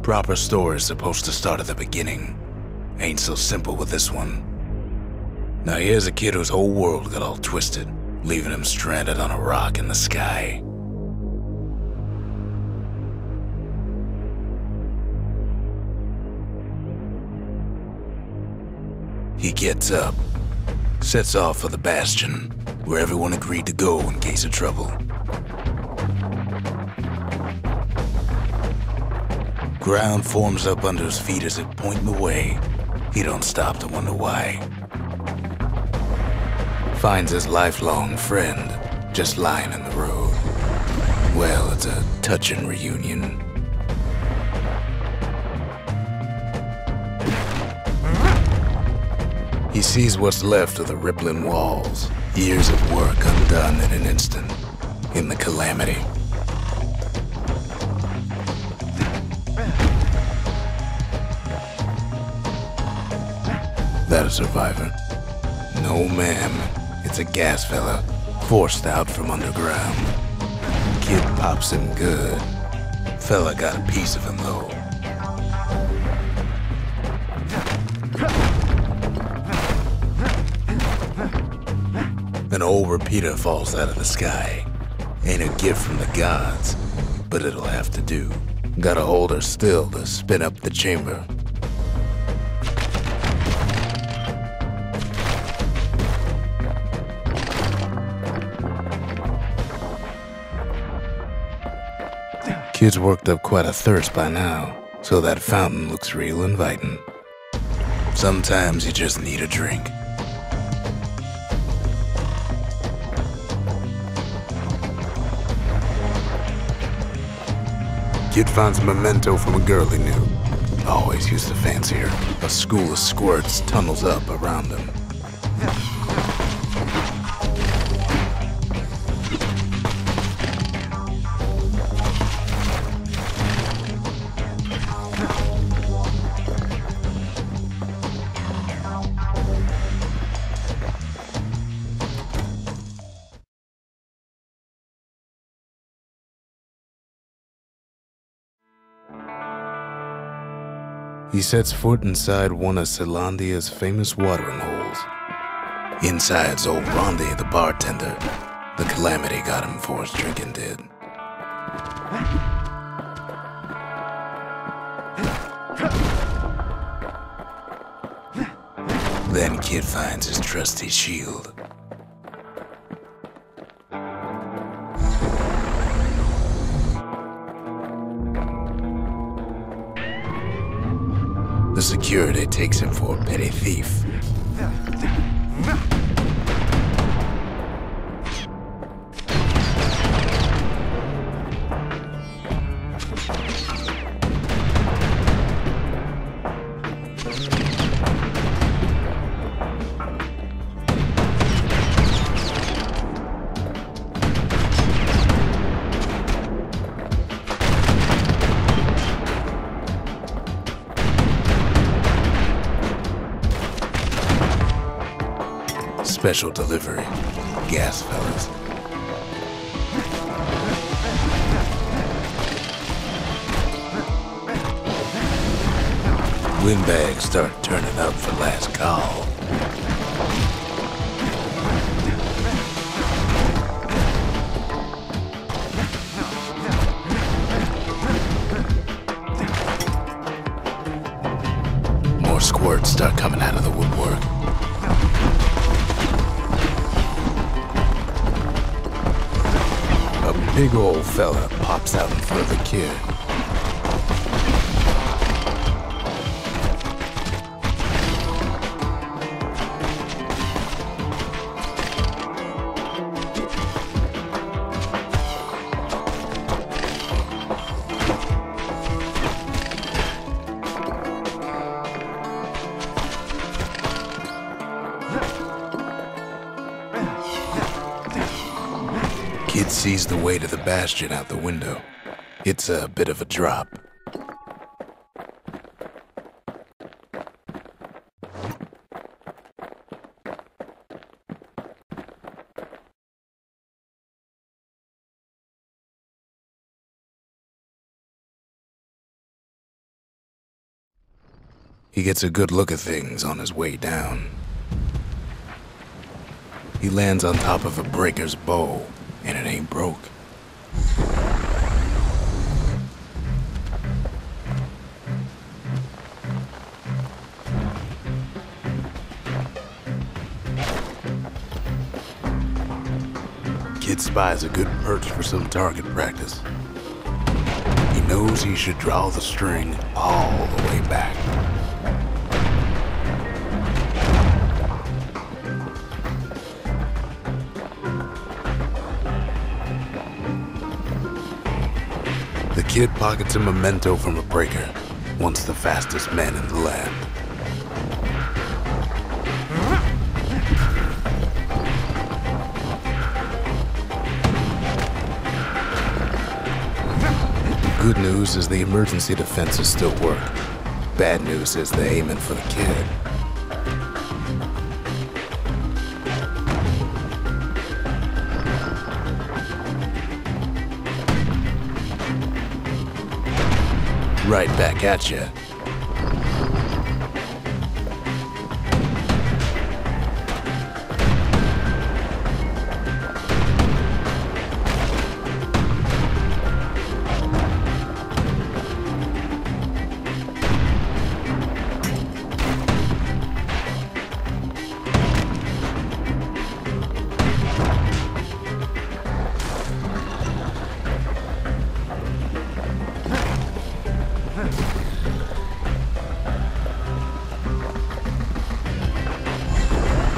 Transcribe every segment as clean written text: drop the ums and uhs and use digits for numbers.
Proper story's supposed to start at the beginning. Ain't so simple with this one. Now here's a kid whose whole world got all twisted, leaving him stranded on a rock in the sky. He gets up, sets off for the Bastion, where everyone agreed to go in case of trouble. Ground forms up under his feet as it pointing the way. He don't stop to wonder why. Finds his lifelong friend just lying in the road. Well, it's a touching reunion. He sees what's left of the rippling walls, years of work undone in an instant, in the calamity. That a survivor? No, ma'am. It's a gas fella, forced out from underground. Kid pops him good. Fella got a piece of him, though. An old repeater falls out of the sky. Ain't a gift from the gods, but it'll have to do. Gotta hold her still to spin up the chamber. Kid's worked up quite a thirst by now, so that fountain looks real inviting. Sometimes you just need a drink. Kid finds a memento from a girl he knew. Always used to fancy her. A school of squirts tunnels up around him. He sets foot inside one of Zealandia's famous watering holes. Inside's old Rondi, the bartender. The calamity got him before his drinking did. Then Kid finds his trusty shield. The security takes him for a petty thief. Special delivery, gas fellas. Windbags start turning up for last call. More squirts start coming out of the woodwork. A big old fella pops out in front of the kid. Kid sees the way to the Bastion out the window. It's a bit of a drop. He gets a good look at things on his way down. He lands on top of a breaker's bow, and it ain't broke. Kid spies a good perch for some target practice. He knows he should draw the string all the way back. The kid pockets a memento from a breaker, once the fastest man in the land. Good news is the emergency defenses still work. Bad news is they're aiming for the kid. Right back at you.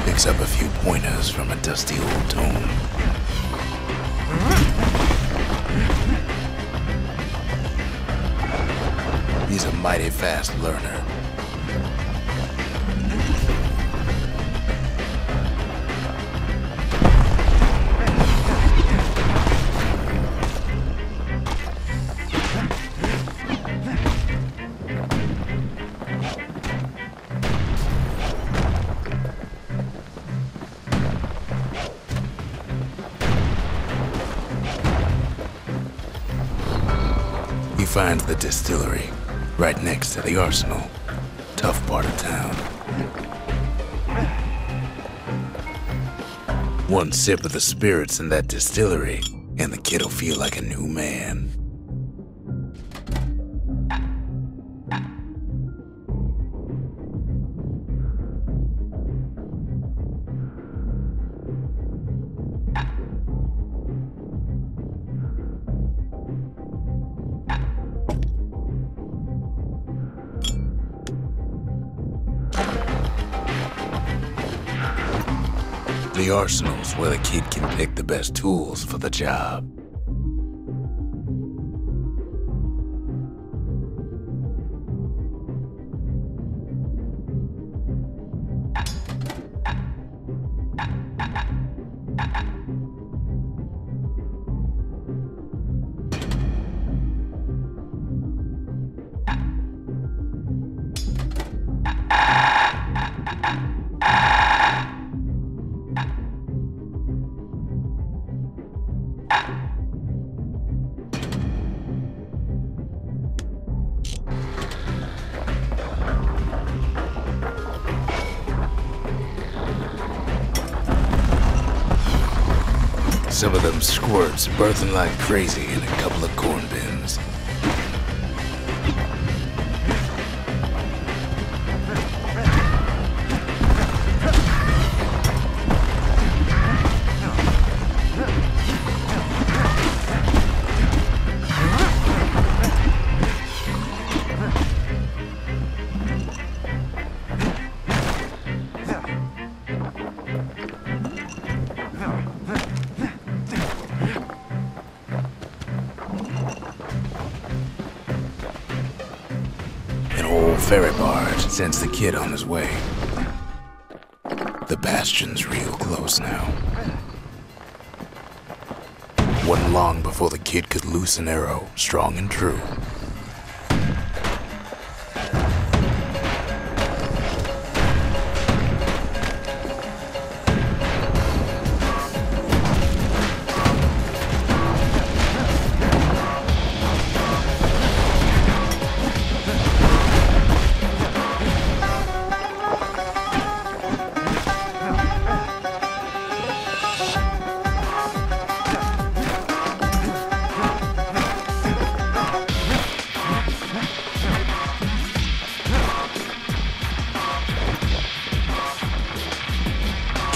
Picks up a few pointers from a dusty old tome. He's a mighty fast learner. He finds the distillery, right next to the arsenal. Tough part of town. One sip of the spirits in that distillery, and the kid'll feel like a new man. The arsenal's where the kid can pick the best tools for the job. Some of them squirts birthing like crazy in a couple of corn bins. Ferry barge sends the kid on his way. The Bastion's real close now. Wasn't long before the kid could loose an arrow, strong and true.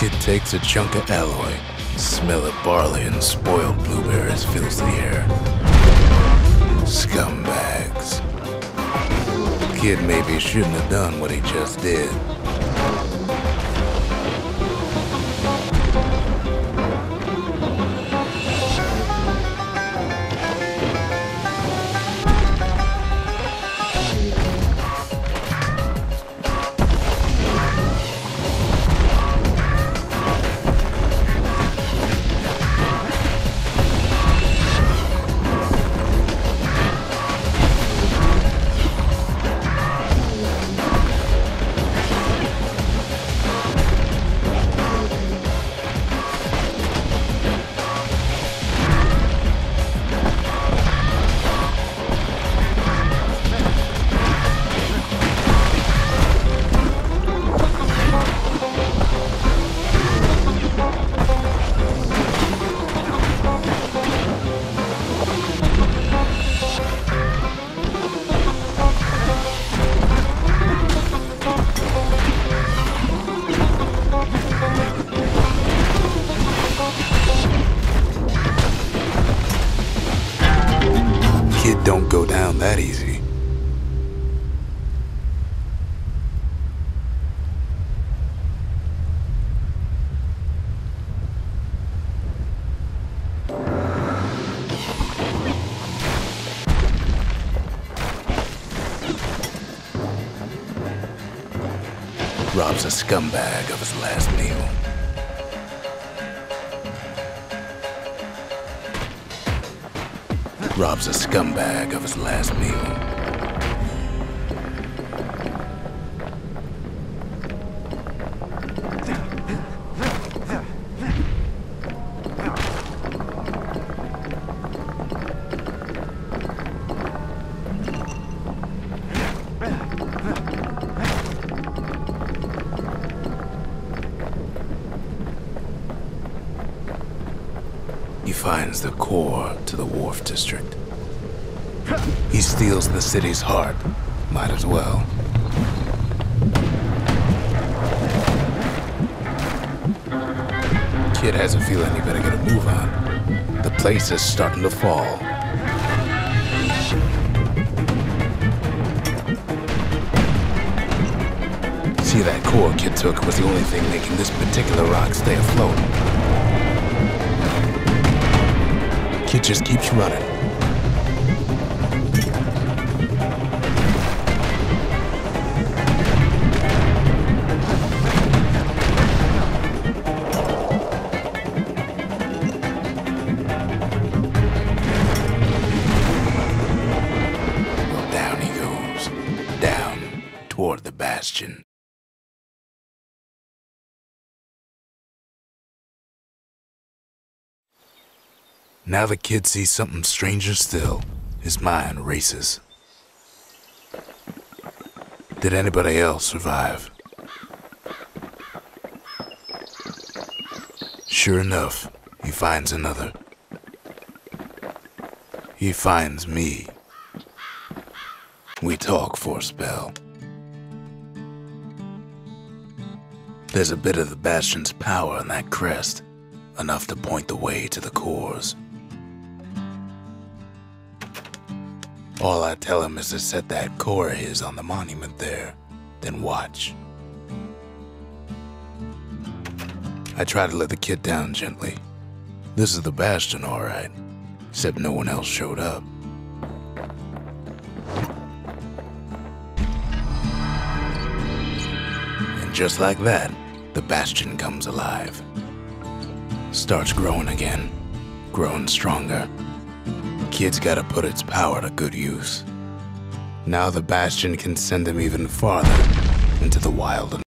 Kid takes a chunk of alloy. Smell of barley and spoiled blueberries fills the air. Scumbags. Kid maybe shouldn't have done what he just did. Kid don't go down that easy. Robs a scumbag of his last meal. Robs a scumbag of his last meal. He finds the core to the Wharf District. He steals the city's heart. Might as well. Kid has a feeling he better get a move on. The place is starting to fall. See, that core Kid took was the only thing making this particular rock stay afloat. Kid just keeps running. Well, down he goes. Down toward the Bastion. Now the kid sees something stranger still. His mind races. Did anybody else survive? Sure enough, he finds another. He finds me. We talk for a spell. There's a bit of the Bastion's power in that crest, enough to point the way to the cores. All I tell him is to set that core of his on the monument there, then watch. I try to let the kid down gently. This is the Bastion, all right, except no one else showed up. And just like that, the Bastion comes alive. Starts growing again, growing stronger. Kid's gotta put its power to good use. Now the Bastion can send him even farther into the wild